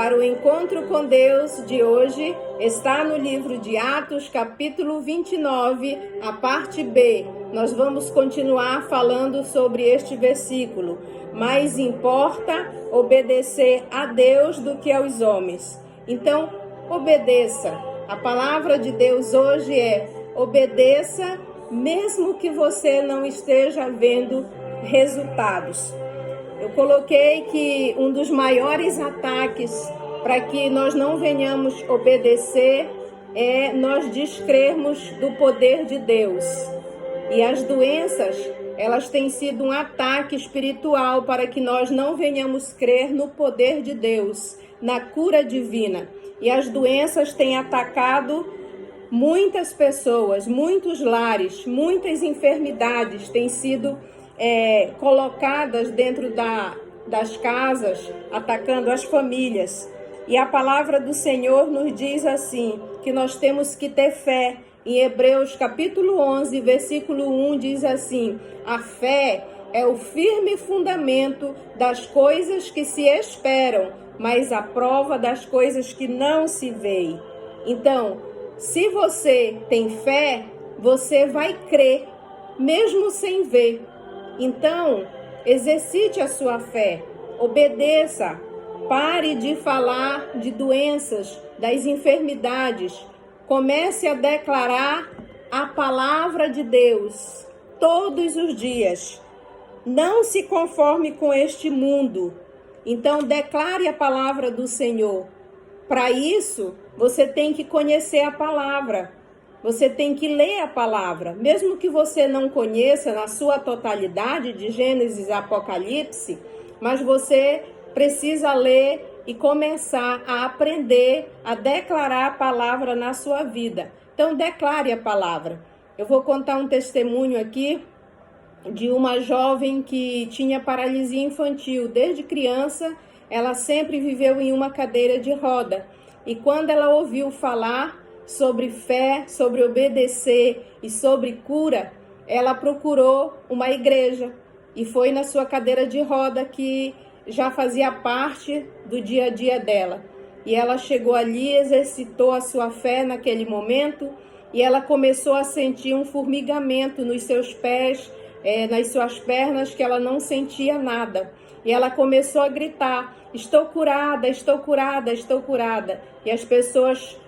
para o encontro com Deus de hoje está no livro de Atos, capítulo 29, a parte B. Nós vamos continuar falando sobre este versículo. Mais importa obedecer a Deus do que aos homens. Então, obedeça. A palavra de Deus hoje é: obedeça mesmo que você não esteja vendo resultados. Eu coloquei que um dos maiores ataques para que nós não venhamos obedecer é nós descrermos do poder de Deus. E as doenças, elas têm sido um ataque espiritual para que nós não venhamos crer no poder de Deus, na cura divina. E as doenças têm atacado muitas pessoas, muitos lares, muitas enfermidades têm sido colocadas dentro das casas, atacando as famílias. E a palavra do Senhor nos diz assim, que nós temos que ter fé. Em Hebreus capítulo 11, versículo 1 diz assim: a fé é o firme fundamento das coisas que se esperam, mas a prova das coisas que não se veem. Então, se você tem fé, você vai crer, mesmo sem ver. Então, exercite a sua fé, obedeça, pare de falar de doenças, das enfermidades. Comece a declarar a palavra de Deus todos os dias. Não se conforme com este mundo. Então, declare a palavra do Senhor. Para isso, você tem que conhecer a palavra. Você tem que ler a palavra. Mesmo que você não conheça na sua totalidade de Gênesis e Apocalipse, mas você precisa ler e começar a aprender a declarar a palavra na sua vida. Então, declare a palavra. Eu vou contar um testemunho aqui de uma jovem que tinha paralisia infantil. Desde criança, ela sempre viveu em uma cadeira de roda. E quando ela ouviu falar sobre fé, sobre obedecer e sobre cura, ela procurou uma igreja e foi na sua cadeira de roda, que já fazia parte do dia a dia dela. E ela chegou ali, exercitou a sua fé naquele momento e ela começou a sentir um formigamento nos seus pés, nas suas pernas, que ela não sentia nada. E ela começou a gritar: estou curada, estou curada, estou curada. E as pessoas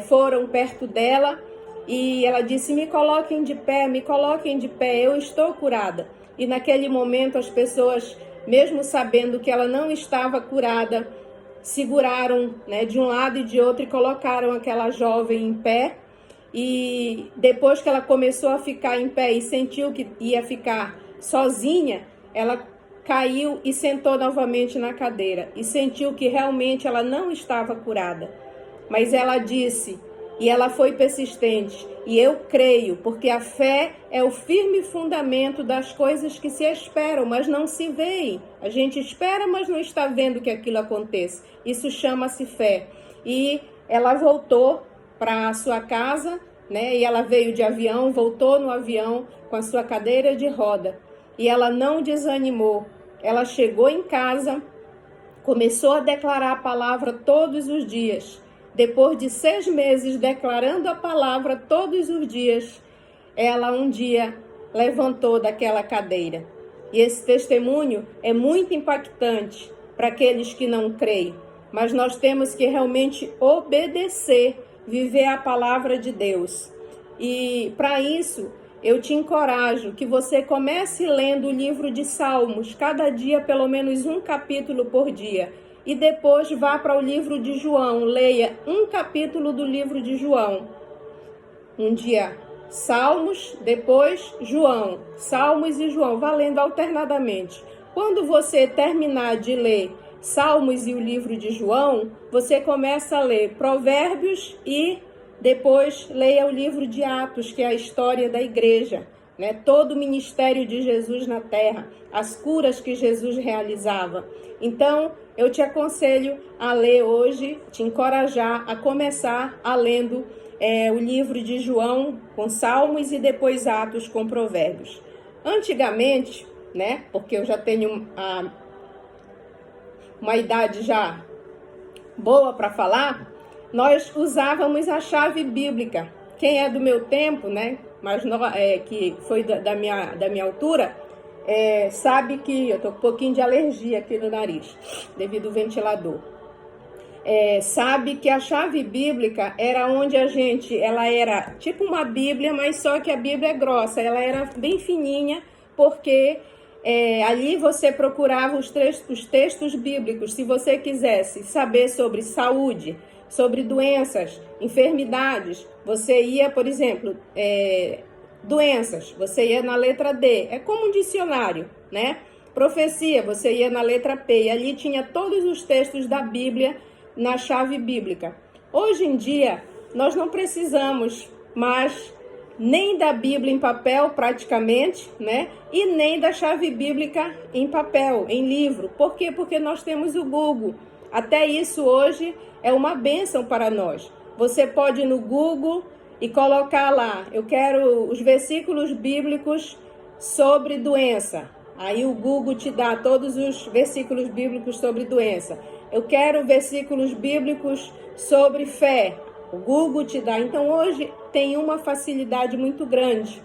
foram perto dela e ela disse: me coloquem de pé, eu estou curada. E naquele momento as pessoas, mesmo sabendo que ela não estava curada, seguraram, de um lado e de outro e colocaram aquela jovem em pé. E depois que ela começou a ficar em pé e sentiu que ia ficar sozinha, ela caiu e sentou novamente na cadeira e sentiu que realmente ela não estava curada. Mas ela disse, e ela foi persistente: e eu creio, porque a fé é o firme fundamento das coisas que se esperam, mas não se veem. A gente espera, mas não está vendo que aquilo aconteça. Isso chama-se fé. E ela voltou para a sua casa, e ela veio de avião, voltou no avião com a sua cadeira de roda. E ela não desanimou. Ela chegou em casa, começou a declarar a palavra todos os dias. Depois de 6 meses declarando a palavra todos os dias, ela um dia levantou daquela cadeira. E esse testemunho é muito impactante para aqueles que não creem. Mas nós temos que realmente obedecer, viver a palavra de Deus. E para isso, eu te encorajo que você comece lendo o livro de Salmos, cada dia pelo menos um capítulo por dia. E depois vá para o livro de João, leia um capítulo do livro de João. Um dia Salmos, depois João, Salmos e João, vá lendo alternadamente. Quando você terminar de ler Salmos e o livro de João, você começa a ler Provérbios e depois leia o livro de Atos, que é a história da igreja, todo o ministério de Jesus na terra, as curas que Jesus realizava. Então, eu te aconselho a ler hoje, te encorajar a começar a lendo o livro de João com Salmos e depois Atos com Provérbios. Antigamente, porque eu já tenho uma idade já boa para falar, nós usávamos a chave bíblica. Quem é do meu tempo, né, mas que foi da minha altura, sabe que eu tô com um pouquinho de alergia aqui no nariz, devido ao ventilador. Sabe que a chave bíblica era onde ela era tipo uma Bíblia, mas só que a Bíblia é grossa, ela era bem fininha, porque ali você procurava os textos bíblicos. Se você quisesse saber sobre saúde, sobre doenças, enfermidades, você ia, por exemplo, doenças, você ia na letra D, é como um dicionário, né? Profecia, você ia na letra P, e ali tinha todos os textos da Bíblia na chave bíblica. Hoje em dia, nós não precisamos mais nem da Bíblia em papel, praticamente, né? E nem da chave bíblica em papel, em livro. Por quê? Porque nós temos o Google. Até isso hoje é uma bênção para nós. Você pode ir no Google e colocar lá, eu quero os versículos bíblicos sobre doença. Aí o Google te dá todos os versículos bíblicos sobre doença. Eu quero versículos bíblicos sobre fé. O Google te dá. Então hoje tem uma facilidade muito grande.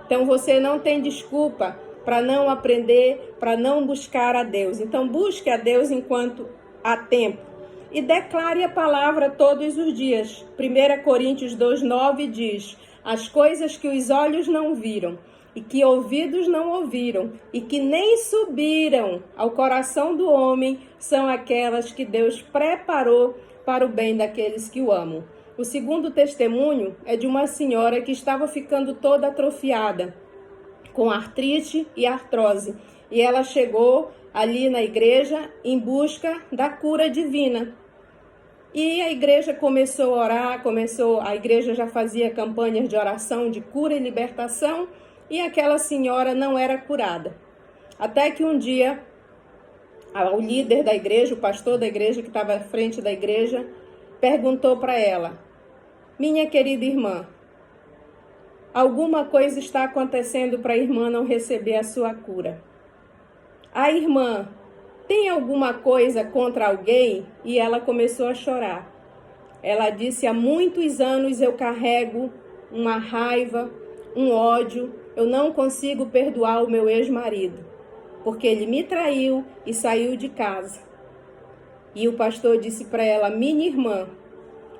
Então você não tem desculpa para não aprender, para não buscar a Deus. Então busque a Deus enquanto há tempo. E declare a palavra todos os dias. 1 Coríntios 2:9 diz: as coisas que os olhos não viram, e que ouvidos não ouviram, e que nem subiram ao coração do homem, são aquelas que Deus preparou para o bem daqueles que o amam. O segundo testemunho é de uma senhora que estava ficando toda atrofiada, com artrite e artrose. E ela chegou ali na igreja em busca da cura divina. E a igreja começou a orar, a igreja já fazia campanhas de oração, de cura e libertação, e aquela senhora não era curada. Até que um dia, o líder da igreja, o pastor da igreja que estava à frente da igreja, perguntou para ela: minha querida irmã, alguma coisa está acontecendo para a irmã não receber a sua cura? A irmã tem alguma coisa contra alguém? E ela começou a chorar. Ela disse: há muitos anos eu carrego uma raiva, um ódio, eu não consigo perdoar o meu ex-marido, porque ele me traiu e saiu de casa. E o pastor disse para ela: minha irmã,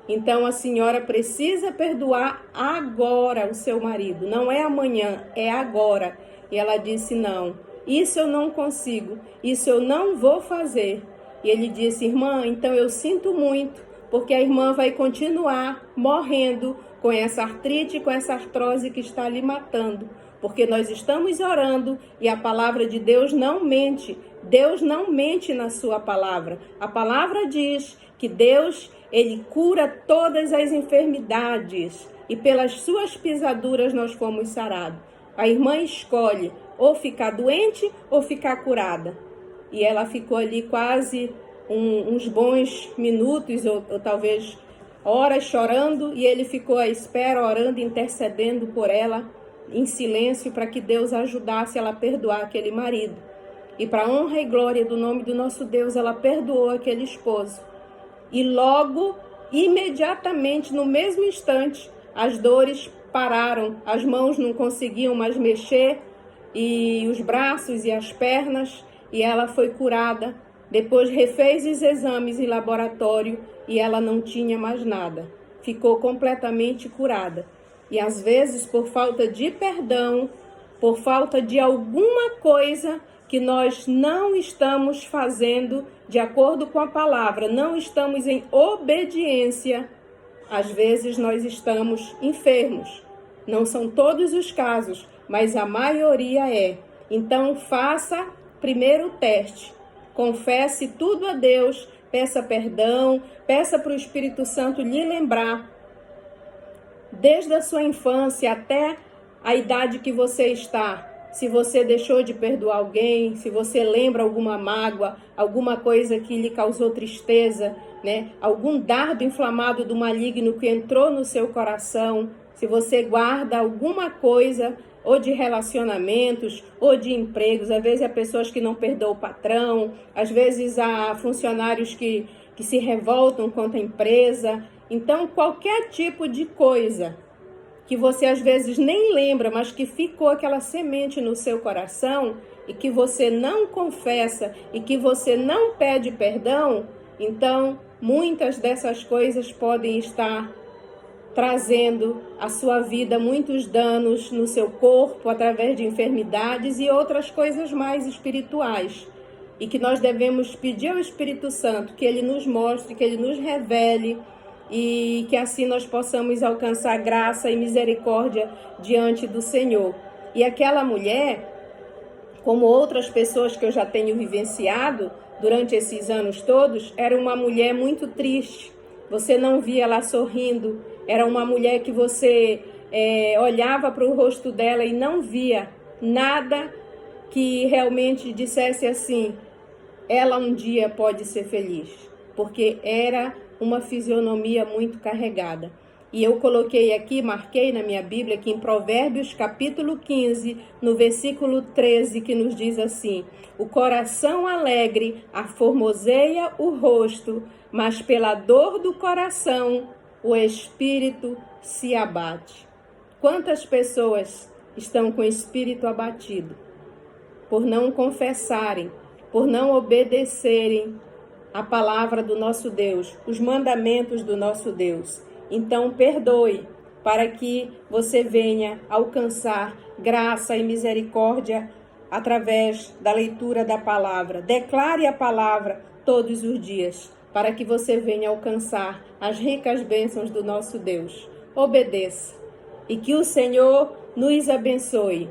então a senhora precisa perdoar agora o seu marido, não é amanhã, é agora. E ela disse: não, isso eu não consigo, isso eu não vou fazer. E ele disse: irmã, então eu sinto muito, porque a irmã vai continuar morrendo com essa artrite, com essa artrose que está lhe matando. Porque nós estamos orando e a palavra de Deus não mente. Deus não mente na sua palavra. A palavra diz que Deus, Ele cura todas as enfermidades e pelas suas pisaduras nós fomos sarados. A irmã escolhe ou ficar doente ou ficar curada. E ela ficou ali quase uns bons minutos ou talvez horas chorando, e ele ficou à espera, orando, intercedendo por ela em silêncio, para que Deus ajudasse ela a perdoar aquele marido. E para honra e glória do nome do nosso Deus, ela perdoou aquele esposo. E logo, imediatamente, no mesmo instante, as dores pararam, as mãos não conseguiam mais mexer, e os braços e as pernas, e ela foi curada. Depois refez os exames em laboratório e ela não tinha mais nada. Ficou completamente curada. E às vezes, por falta de perdão, por falta de alguma coisa que nós não estamos fazendo de acordo com a palavra, não estamos em obediência, às vezes nós estamos enfermos. Não são todos os casos, mas a maioria é. Então faça primeiro o teste. Confesse tudo a Deus, peça perdão, peça para o Espírito Santo lhe lembrar, desde a sua infância até a idade que você está. Se você deixou de perdoar alguém, se você lembra alguma mágoa, alguma coisa que lhe causou tristeza, né? Algum dardo inflamado do maligno que entrou no seu coração, se você guarda alguma coisa, ou de relacionamentos, ou de empregos. Às vezes há pessoas que não perdoam o patrão, às vezes há funcionários que que se revoltam contra a empresa. Então, qualquer tipo de coisa que você às vezes nem lembra, mas que ficou aquela semente no seu coração e que você não confessa e que você não pede perdão, então muitas dessas coisas podem estar trazendo à sua vida muitos danos no seu corpo através de enfermidades e outras coisas mais espirituais. E que nós devemos pedir ao Espírito Santo que Ele nos mostre, que Ele nos revele e que assim nós possamos alcançar graça e misericórdia diante do Senhor. E aquela mulher, como outras pessoas que eu já tenho vivenciado durante esses anos todos, era uma mulher muito triste. Você não via ela sorrindo. Era uma mulher que você olhava para o rosto dela e não via nada que realmente dissesse assim, ela um dia pode ser feliz. Porque era uma fisionomia muito carregada. E eu coloquei aqui, marquei na minha Bíblia, aqui em Provérbios capítulo 15, no versículo 13, que nos diz assim: o coração alegre aformoseia o rosto, mas pela dor do coração o espírito se abate. Quantas pessoas estão com o espírito abatido por não confessarem, por não obedecerem a palavra do nosso Deus, os mandamentos do nosso Deus? Então, perdoe, para que você venha alcançar graça e misericórdia através da leitura da palavra. Declare a palavra todos os dias, para que você venha alcançar as ricas bênçãos do nosso Deus. Obedeça e que o Senhor nos abençoe.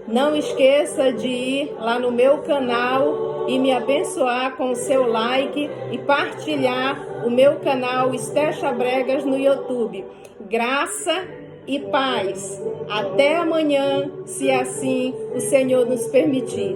Não esqueça de ir lá no meu canal e me abençoar com o seu like e partilhar o meu canal Esther Chabregas no YouTube. Graça e paz. Até amanhã, se assim o Senhor nos permitir.